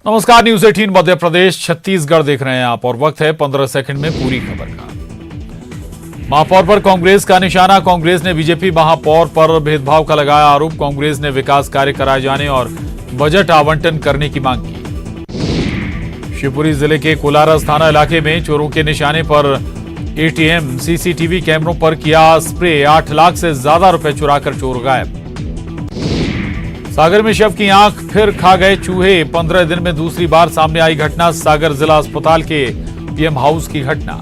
नमस्कार, न्यूज 18 मध्य प्रदेश छत्तीसगढ़ देख रहे हैं आप और वक्त है 15 सेकंड में पूरी खबर का। महापौर पर कांग्रेस का निशाना। कांग्रेस ने बीजेपी महापौर पर भेदभाव का लगाया आरोप। कांग्रेस ने विकास कार्य कराए जाने और बजट आवंटन करने की मांग की। शिवपुरी जिले के कोलारस थाना इलाके में चोरों के निशाने पर एटीएम, सीसीटीवी कैमरों पर किया स्प्रे। 8 लाख से ज्यादा रुपए चुराकर चोर गायब। सागर में शव की आंख फिर खा गए चूहे। 15 दिन में दूसरी बार सामने आई घटना। सागर जिला अस्पताल के पीएम हाउस की घटना।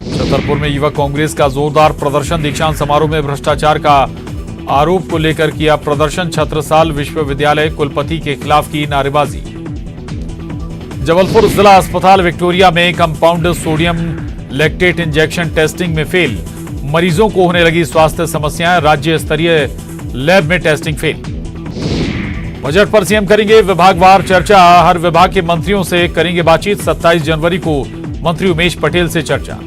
छतरपुर में युवक कांग्रेस का जोरदार प्रदर्शन। दीक्षांत समारोह में भ्रष्टाचार का आरोप को लेकर किया प्रदर्शन। छत्रसाल विश्वविद्यालय कुलपति के खिलाफ की नारेबाजी। जबलपुर जिला अस्पताल विक्टोरिया में compound sodium lactate injection testing में फेल। मरीजों को होने लगी स्वास्थ्य समस्याएं। राज्य स्तरीय लैब में टेस्टिंग फेल। बजट पर सीएम करेंगे विभागवार चर्चा। हर विभाग के मंत्रियों से करेंगे बातचीत। 27 जनवरी को मंत्री उमेश पटेल से चर्चा।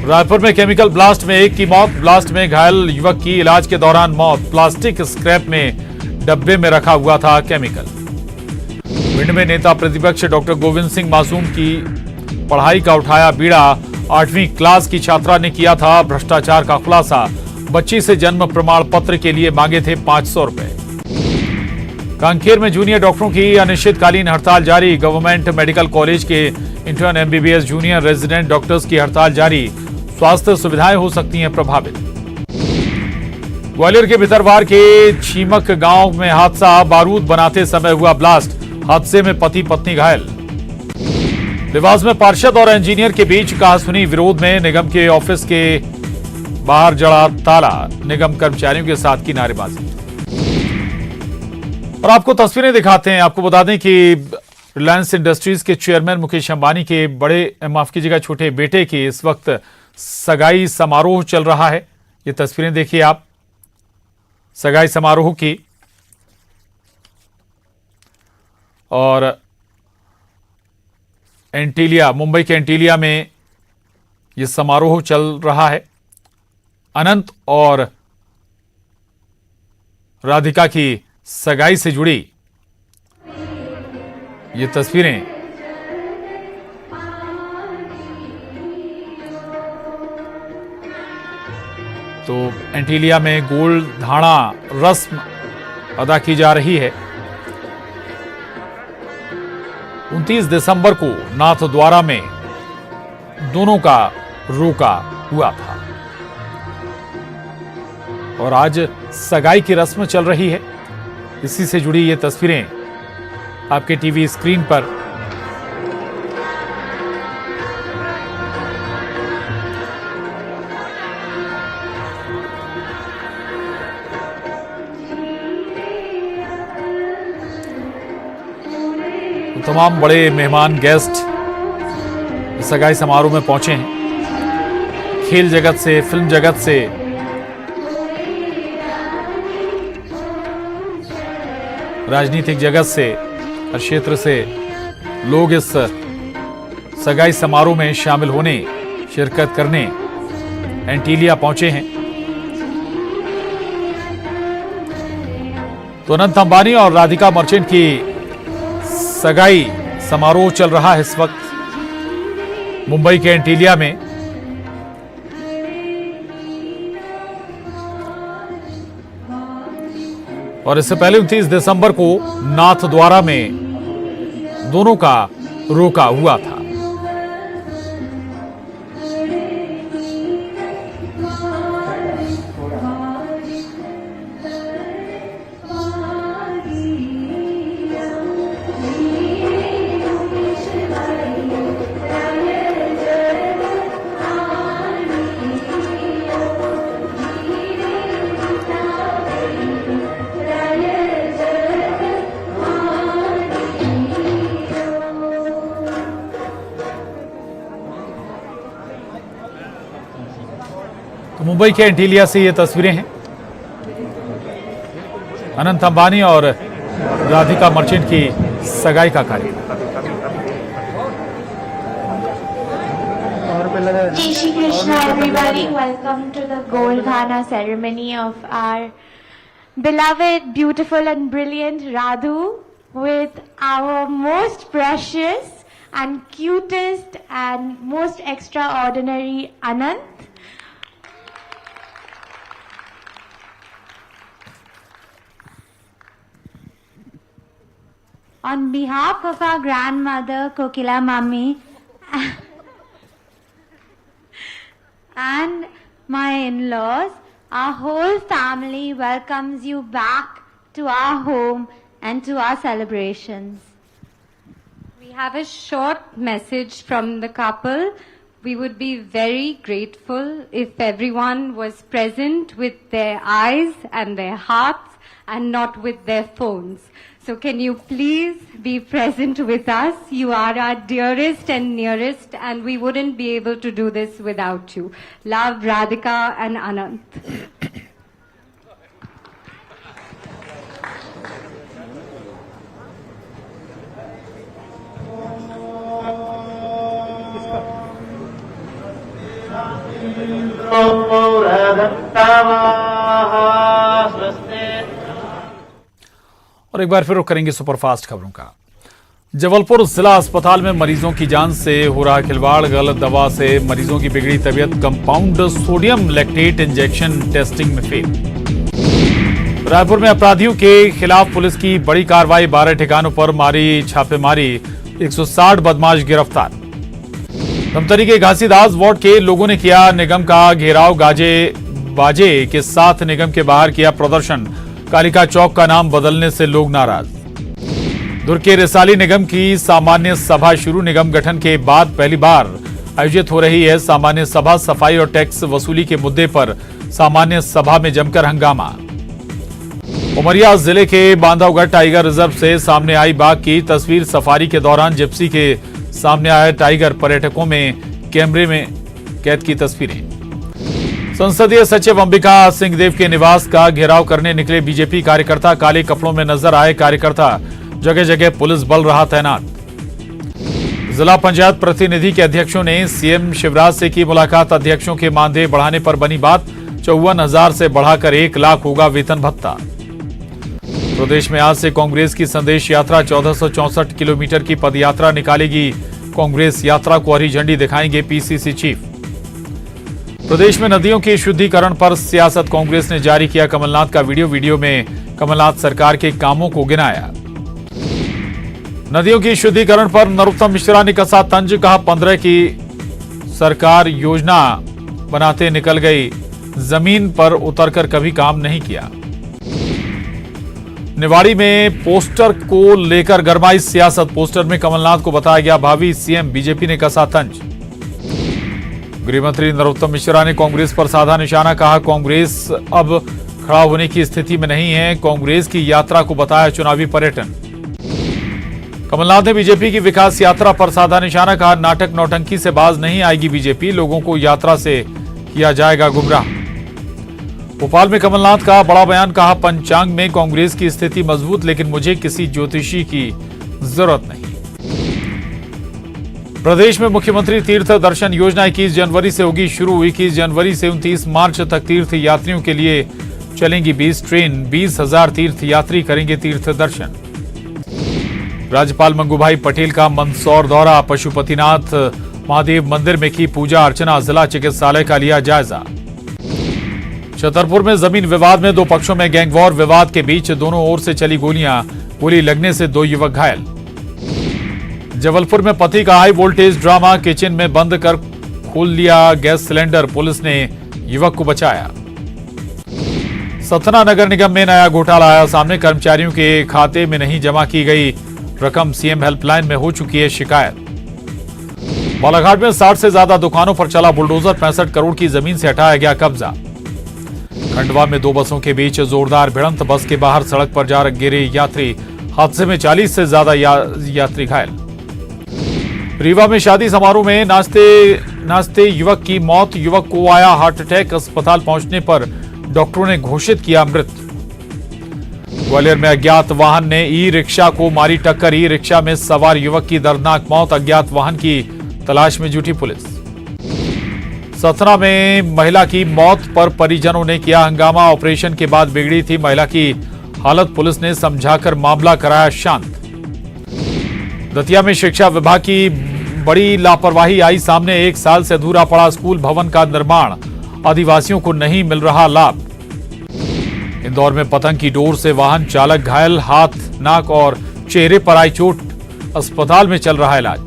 रायपुर में केमिकल ब्लास्ट में एक की मौत। ब्लास्ट में घायल युवक की इलाज के दौरान मौत। प्लास्टिक स्क्रैप में डब्बे में रखा हुआ था केमिकल। भिंड में नेता प्रतिपक्ष डॉक्टर गोविंद सिंह मासूम की पढ़ाई का उठाया बीड़ा। 8वीं क्लास की छात्रा ने किया था भ्रष्टाचार का खुलासा। बच्ची से जन्म प्रमाण पत्र के लिए मांगे थे 500 रुपए। कांकेर में जूनियर डॉक्टरों की अनिश्चितकालीन हड़ताल जारी। गवर्नमेंट मेडिकल कॉलेज के intern, MBBS, junior resident doctors की हड़ताल जारी। स्वास्थ्य सुविधाएं हो सकती हैं प्रभावित। ग्वालियर के भितरवार के छीमक गांव में हादसा। बारूद बनाते समय हुआ ब्लास्ट। हादसे में पति पत्नी घायल। देवास में पार्षद और इंजीनियर के बीच कहासुनी विरोध में निगम के ऑफिस के बाहर जड़ा ताला। निगम कर्मचारियों के साथ की नारेबाजी। और आपको तस्वीरें दिखाते हैं। आपको बता दें कि रिलायंस इंडस्ट्रीज के चेयरमैन मुकेश अंबानी के माफ कीजिएगा छोटे बेटे की इस वक्त सगाई समारोह चल रहा है। ये तस्वीरें देखिए आप सगाई समारोह की। और एंटीलिया, मुंबई के एंटीलिया में यह समारोह चल रहा है। अनंत और राधिका की सगाई से जुड़ी ये तस्वीरें। तो एंटीलिया में गोल्ड धाड़ा रस्म अदा की जा रही है। 29 दिसंबर को नाथद्वारा में दोनों का रोका हुआ था और आज सगाई की रस्म चल रही है। इसी से जुड़ी ये तस्वीरें आपके टीवी स्क्रीन पर। तो तमाम बड़े मेहमान गेस्ट सगाई समारोह में पहुंचे हैं। खेल जगत से, फिल्म जगत से, राजनीतिक जगत से, हर क्षेत्र से लोग इस सगाई समारोह में शामिल होने, शिरकत करने एंटीलिया पहुंचे हैं। तो अनंत अंबानी और राधिका मर्चेंट की सगाई समारोह चल रहा है इस वक्त मुंबई के एंटीलिया में। और इससे पहले 29 दिसंबर को नाथद्वारा में दोनों का रोका हुआ था। तो मुंबई के एंटीलिया से ये तस्वीरें हैं। अनंत अंबानी और राधिका मर्चेंट की सगाई का कार्यक्रम। Jai Shri Krishna, everybody. Welcome to the Goldhana ceremony of our beloved, beautiful and brilliant Radhu with our most precious and cutest and most extraordinary Anant. On behalf of our grandmother Kokila Mami and my in-laws, our whole family welcomes you back to our home and to our celebrations. We have a short message from the couple. We would be very grateful if everyone was present with their eyes and their hearts and not with their phones. So can you please be present with us? You are our dearest and nearest, and we wouldn't be able to do this without you. Love, Radhika and Anant. और एक बार फिर रुक करेंगे superfast खबरों का। जबलपुर जिला अस्पताल में मरीजों की जान से हो रहा खिलवाड़, गलत दवा से मरीजों की बिगड़ी तबीयत, compound sodium lactate injection testing में फेल। रायपुर में अपराधियों के खिलाफ पुलिस की बड़ी कार्रवाई, 12 ठिकानों पर मारी छापेमारी, 160 बदमाश गिरफ्तार। धमतरी के घासीदास वार्ड के लोगों ने किया निगम का घेराव, गाजे बाजे के साथ निगम के बाहर किया प्रदर्शन, कालिका चौक का नाम बदलने से लोग नाराज। दुर्ग के रिसाली निगम की सामान्य सभा शुरू, निगम गठन के बाद पहली बार आयोजित हो रही है सामान्य सभा। सफाई और टैक्स वसूली के मुद्दे पर सामान्य सभा में जमकर हंगामा। उमरिया जिले के बांधवगढ़ टाइगर रिजर्व से सामने आई बाघ की तस्वीर, सफारी के दौरान जिप्सी के सामने आया टाइगर, पर्यटकों में कैमरे में कैद की तस्वीरें। संसदीय सचिव अंबिका सिंहदेव के निवास का घेराव करने निकले बीजेपी कार्यकर्ता, काले कपड़ों में नजर आए कार्यकर्ता, जगह जगह पुलिस बल रहा तैनात। जिला पंचायत प्रतिनिधि के अध्यक्षों ने सीएम शिवराज से की मुलाकात, अध्यक्षों के मानदेय बढ़ाने पर बनी बात, 54,000 से बढ़ाकर 1 लाख होगा वेतन भत्ता। प्रदेश में आज से कांग्रेस की संदेश यात्रा, 1464 किलोमीटर की पदयात्रा निकालेगी कांग्रेस। यात्रा को हरी झंडी दिखाएंगे पीसीसी चीफ। प्रदेश में नदियों के शुद्धिकरण पर सियासत, कांग्रेस ने जारी किया कमलनाथ का वीडियो में कमलनाथ सरकार के कामों को गिनाया। नदियों की शुद्धिकरण पर नरोत्तम मिश्रा ने कसा तंज, कहा 15 की सरकार योजना बनाते निकल गई, जमीन पर उतरकर कभी काम नहीं किया। निवाड़ी में पोस्टर को लेकर गरमाई सियासत, पोस्टर में कमलनाथ को बताया गया भावी सीएम, बीजेपी ने कसा तंज। गृहमंत्री नरोत्तम मिश्रा ने कांग्रेस पर साधा निशाना, कहा कांग्रेस अब खड़ा होने की स्थिति में नहीं है, कांग्रेस की यात्रा को बताया चुनावी पर्यटन। कमलनाथ ने बीजेपी की विकास यात्रा पर साधा निशाना, कहा नाटक नौटंकी से बाज नहीं आएगी बीजेपी, लोगों को यात्रा से किया जाएगा गुमराह। भोपाल में कमलनाथ का बड़ा बयान, कहा पंचांग में कांग्रेस की स्थिति मजबूत, लेकिन मुझे किसी ज्योतिषी की जरूरत नहीं। प्रदेश में मुख्यमंत्री तीर्थ दर्शन योजना 21 जनवरी से होगी शुरू। 21 जनवरी से 29 मार्च तक तीर्थ यात्रियों के लिए चलेंगी 20 ट्रेन, 20,000 तीर्थ यात्री करेंगे तीर्थ दर्शन। राज्यपाल मंगूभाई पटेल का मंदसौर दौरा, पशुपतिनाथ महादेव मंदिर में की पूजा अर्चना, जिला चिकित्सालय का लिया जायजा। छतरपुर में जमीन विवाद में 2 पक्षों में गैंगवॉर, विवाद के बीच दोनों ओर से चली गोलियां, गोली लगने से 2 युवक घायल। जबलपुर में पति का हाई वोल्टेज ड्रामा, किचन में बंद कर खोल लिया गैस सिलेंडर, पुलिस ने युवक को बचाया। सतना नगर निगम में नया घोटाला आया सामने, कर्मचारियों के खाते में नहीं जमा की गई रकम, सीएम हेल्पलाइन में हो चुकी है शिकायत। बालाघाट में 60 से ज्यादा दुकानों पर चला बुलडोजर, 65 करोड़ की जमीन से हटाया गया कब्जा। खंडवा में 2 बसों के बीच जोरदार भिड़ंत, बस के बाहर सड़क पर जा गिरे यात्री, हादसे में 40 से ज्यादा यात्री घायल। रीवा में शादी समारोह में नाचते युवक की मौत, युवक को आया हार्ट अटैक, अस्पताल पहुंचने पर डॉक्टरों ने घोषित किया मृत। ग्वालियर में अज्ञात वाहन ने ई रिक्शा को मारी टक्कर, ई रिक्शा में सवार युवक की दर्दनाक मौत, अज्ञात वाहन की तलाश में जुटी पुलिस। सतना में महिला की मौत पर परिजनों ने किया हंगामा, ऑपरेशन के बाद बिगड़ी थी महिला की हालत, पुलिस ने समझाकर मामला कराया शांत। दतिया में शिक्षा विभाग की बड़ी लापरवाही आई सामने। 1 साल से अधूरा पड़ा स्कूल भवन का निर्माण, आदिवासियों को नहीं मिल रहा लाभ। इंदौर में पतंग की डोर से वाहन चालक घायल, हाथ, नाक और चेहरे पर आई चोट, अस्पताल में चल रहा इलाज।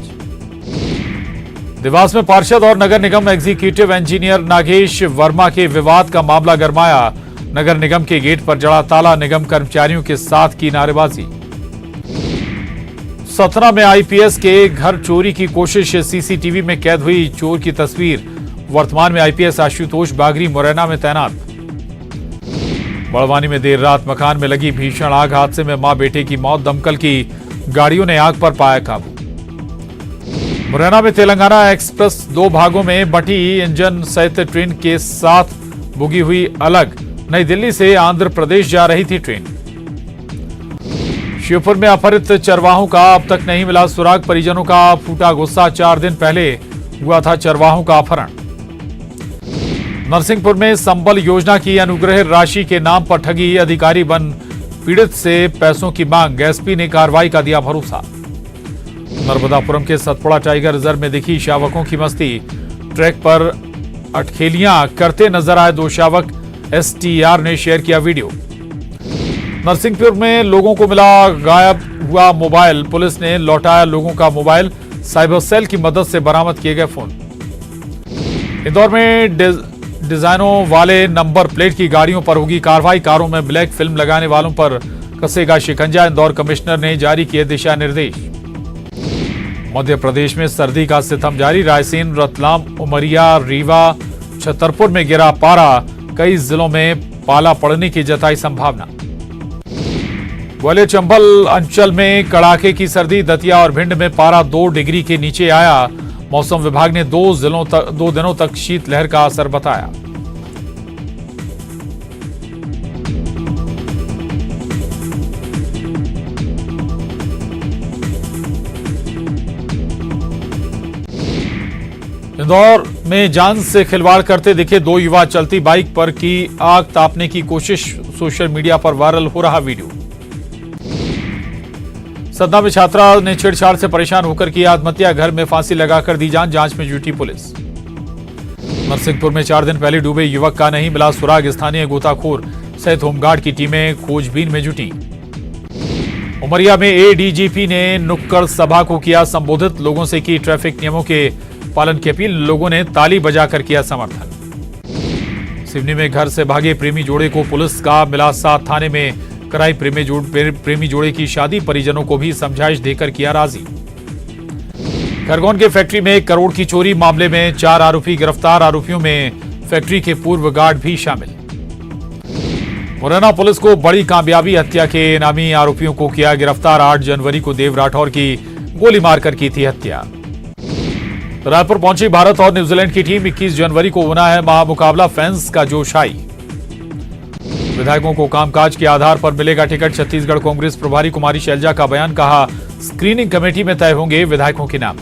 देवास में पार्षद और नगर निगम एग्जीक्यूटिव इंजीनियर नागेश वर्मा के विवाद का मामला गरमाया। नगर निगम के गेट पर जड़ा ताला, निगम कर्मचारियों के साथ की नारेबाजी। सतना में आईपीएस के घर चोरी की कोशिश, सीसीटीवी में कैद हुई चोर की तस्वीर। वर्तमान में आईपीएस आशुतोष बागरी मुरैना में तैनात। बड़वानी में देर रात मकान में लगी भीषण आग, हादसे में मां बेटे की मौत, दमकल की गाड़ियों ने आग पर पाया काबू। मुरैना में तेलंगाना एक्सप्रेस 2 भागों में बंटी, इंजन सहित ट्रेन के साथ बुगी हुई अलग। नई दिल्ली से आंध्र प्रदेश जा रही थी ट्रेन। श्योपुर में अपहरित चरवाहों का अब तक नहीं मिला सुराग, परिजनों का फूटा गुस्सा। 4 दिन पहले हुआ था चरवाहों का अपहरण। नरसिंहपुर में संबल योजना की अनुग्रह राशि के नाम पर ठगी, अधिकारी बन पीड़ित से पैसों की मांग, एसपी ने कार्रवाई का दिया भरोसा। नर्मदापुरम के सतपुड़ा टाइगर रिजर्व में दिखी शावकों की मस्ती, ट्रैक पर अटखेलियां करते नजर आए 2 शावक, एसटीआर ने शेयर किया वीडियो। नरसिंहपुर में लोगों को मिला गायब हुआ मोबाइल, पुलिस ने लौटाया लोगों का मोबाइल, साइबर सेल की मदद से बरामद किए गए फोन। इंदौर में डिजाइनों वाले नंबर प्लेट की गाड़ियों पर होगी कार्रवाई, कारों में ब्लैक फिल्म लगाने वालों पर कसेगा शिकंजा, इंदौर कमिश्नर ने जारी किए दिशा निर्देश। मध्य प्रदेश में सर्दी का सितम जारी, रायसेन, रतलाम, उमरिया, रीवा, छतरपुर में गिरा पारा, कई जिलों में पाला पड़ने की जताई संभावना। ग्वालियर चंबल अंचल में कड़ाके की सर्दी, दतिया और भिंड में पारा 2 डिग्री के नीचे आया। मौसम विभाग ने 2 दिनों तक शीतलहर का असर बताया। इंदौर में जान से खिलवाड़ करते दिखे 2 युवा, चलती बाइक पर की आग तापने की कोशिश, सोशल मीडिया पर वायरल हो रहा वीडियो। सतना में छात्रा ने छेड़छाड़ से परेशान होकर की आत्महत्या, घर में फांसी लगाकर दी जान, जांच में जुटी पुलिस। नरसिंहपुर में 4 दिन पहले डूबे युवक का नहीं मिला सुराग, स्थानीय गोताखोर सहित होमगार्ड की टीमें खोजबीन में जुटी। उमरिया में एडीजीपी ने नुक्कड़ सभा को किया संबोधित, लोगों से की ट्रैफिक नियमों के पालन की अपील, लोगों ने ताली बजाकर किया समर्थन। सिवनी में घर से भागे प्रेमी जोड़े को पुलिस का मिला साथ, थाने में कराई प्रेमी जोड़े की शादी, परिजनों को भी समझाइश देकर किया राजी। खरगोन के फैक्ट्री में 1 करोड़ की चोरी मामले में 4 आरोपी गिरफ्तार, आरोपियों में फैक्ट्री के पूर्व गार्ड भी शामिल। मुरैना पुलिस को बड़ी कामयाबी, हत्या के इनामी आरोपियों को किया गिरफ्तार। 8 जनवरी को देव राठौर की गोली मारकर की थी हत्या। रायपुर पहुंची भारत और न्यूजीलैंड की टीम, 21 जनवरी को होना है महामुकाबला, फैंस का जोश हाई। विधायकों को कामकाज के आधार पर मिलेगा टिकट, छत्तीसगढ़ कांग्रेस प्रभारी कुमारी शैलजा का बयान, कहा स्क्रीनिंग कमेटी में तय होंगे विधायकों के नाम।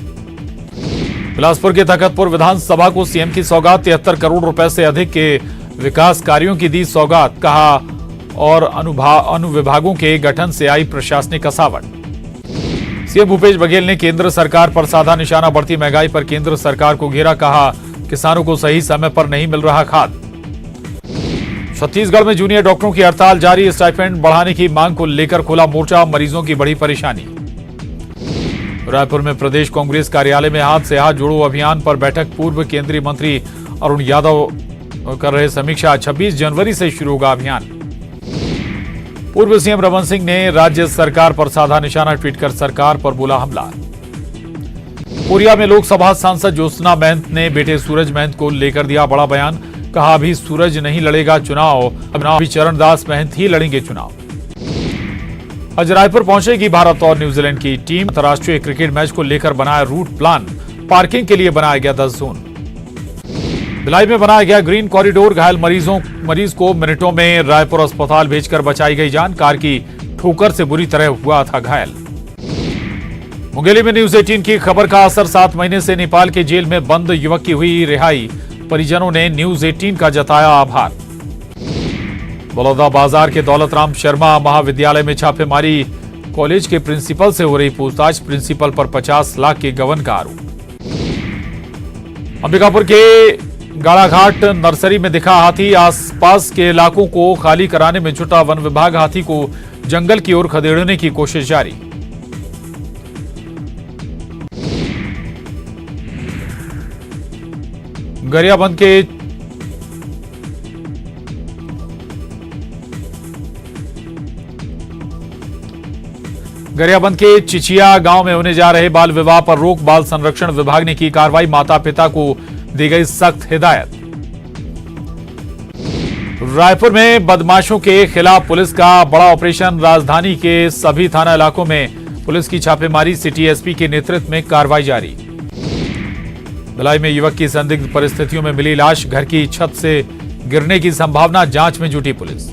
बिलासपुर के तखतपुर विधानसभा को सीएम की सौगात, 73 करोड़ रुपए से अधिक के विकास कार्यों की दी सौगात, कहा और अनुविभागों के गठन से आई प्रशासनिक कसावट। सीएम भूपेश बघेल ने केंद्र सरकार पर साधा निशाना, बढ़ती महंगाई पर केंद्र सरकार को घेरा, कहा किसानों को सही समय पर नहीं मिल रहा खाद। छत्तीसगढ़ में जूनियर डॉक्टरों की हड़ताल जारी, स्टाइपेंड बढ़ाने की मांग को लेकर खोला मोर्चा, मरीजों की बड़ी परेशानी। रायपुर में प्रदेश कांग्रेस कार्यालय में हाथ से हाथ जोड़ो अभियान पर बैठक, पूर्व केंद्रीय मंत्री अरुण यादव कर रहे समीक्षा, 26 जनवरी से शुरू होगा अभियान। पूर्व सीएम रमन सिंह ने राज्य सरकार पर साधा निशाना, ट्वीट कर सरकार पर बोला हमला। कोरिया में लोकसभा सांसद ज्योत्सना महंत ने बेटे सूरज महंत को लेकर दिया बड़ा बयान, कहा अभी सूरज नहीं लड़ेगा चुनाव, अभी चरणदास महंत ही लड़ेंगे चुनाव। आज रायपुर पहुंचेगी भारत और न्यूजीलैंड की टीम, अंतर्राष्ट्रीय क्रिकेट मैच को लेकर बनाया रूट प्लान, पार्किंग के लिए बनाया गया 10 जोन। भिलाई में बनाया गया ग्रीन कॉरिडोर, घायल मरीज को मिनटों में रायपुर अस्पताल भेजकर बचाई गई जान, कार की ठोकर से बुरी तरह हुआ था घायल। मुंगेली में न्यूज 18 की खबर का असर, 7 महीने से नेपाल के जेल में बंद युवक की हुई रिहाई, परिजनों ने न्यूज 18 का जताया आभार। बलौदा बाजार के दौलतराम शर्मा महाविद्यालय में छापेमारी, कॉलेज के प्रिंसिपल से हो रही पूछताछ, प्रिंसिपल पर 50 लाख के गबन का आरोप। अंबिकापुर के गाड़ाघाट नर्सरी में दिखा हाथी, आसपास के इलाकों को खाली कराने में जुटा वन विभाग, हाथी को जंगल की ओर खदेड़ने की कोशिश जारी। गरियाबंद के चिचिया गांव में होने जा रहे बाल विवाह पर रोक, बाल संरक्षण विभाग ने की कार्रवाई, माता पिता को दी गई सख्त हिदायत। रायपुर में बदमाशों के खिलाफ पुलिस का बड़ा ऑपरेशन, राजधानी के सभी थाना इलाकों में पुलिस की छापेमारी, सिटी एसपी के नेतृत्व में कार्रवाई जारी। भिलाई में युवक की संदिग्ध परिस्थितियों में मिली लाश, घर की छत से गिरने की संभावना, जांच में जुटी पुलिस।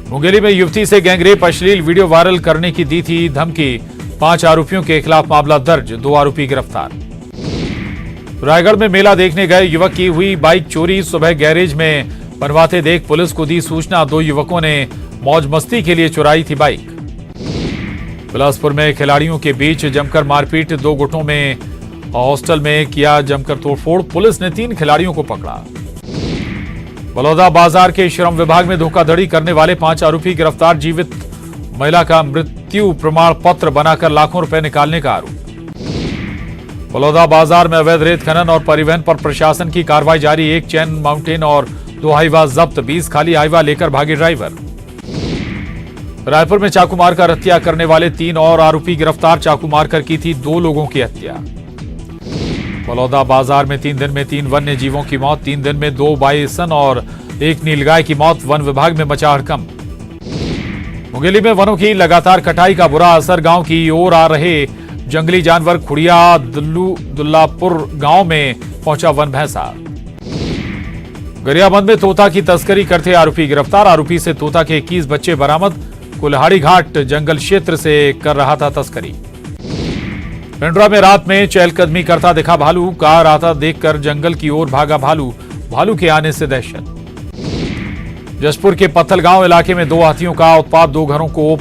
मुंगेली में युवती से गैंगरेप, अश्लील वीडियो वायरल करने की दी थी धमकी, 5 आरोपियों के खिलाफ मामला दर्ज, 2 आरोपी गिरफ्तार। रायगढ़ में मेला देखने गए युवक की हुई बाइक चोरी, सुबह गैरेज में बनवाते देख पुलिस को दी सूचना, 2 युवकों ने मौज मस्ती के लिए चुराई थी बाइक। बिलासपुर में खिलाड़ियों के बीच जमकर मारपीट, 2 गुटों में हॉस्टल में किया जमकर तोड़फोड़, पुलिस ने 3 खिलाड़ियों को पकड़ा। बलौदा बाजार के श्रम विभाग में धोखाधड़ी करने वाले 5 आरोपी गिरफ्तार, जीवित महिला का मृत्यु प्रमाण पत्र बनाकर लाखों रुपए निकालने का आरोप। बलौदा बाजार में अवैध रेत खनन और परिवहन पर प्रशासन की कार्रवाई जारी, 1 चैन माउंटेन और 2 हाईवा जब्त, 20 खाली हाईवा लेकर भागे ड्राइवर। रायपुर में चाकू मारकर हत्या करने वाले 3 और आरोपी गिरफ्तार, चाकू मारकर की थी 2 लोगों की हत्या। बलौदा बाजार में 3 दिन में 3 वन्य जीवों की मौत, 3 दिन में 2 बाइसन और 1 नीलगाय की मौत, वन विभाग में मचा हड़कंप। मुंगेली में वनों की लगातार कटाई का बुरा असर, गांव की ओर आ रहे जंगली जानवर, खुड़िया दुल्लापुर गांव में पहुंचा वन भैंसा। गरियाबंद में तोता की तस्करी करते आरोपी गिरफ्तार, आरोपी से तोता के 21 बच्चे बरामद, कुल्हाड़ी घाट जंगल क्षेत्र से कर रहा था तस्करी। पिंडरा में रात में चहलकदमी करता दिखा भालू, कार आता देखकर जंगल की ओर भागा भालू, भालू के आने से दहशत। जसपुर के पत्थलगांव इलाके में 2 हाथियों का उत्पात, 2 घरों को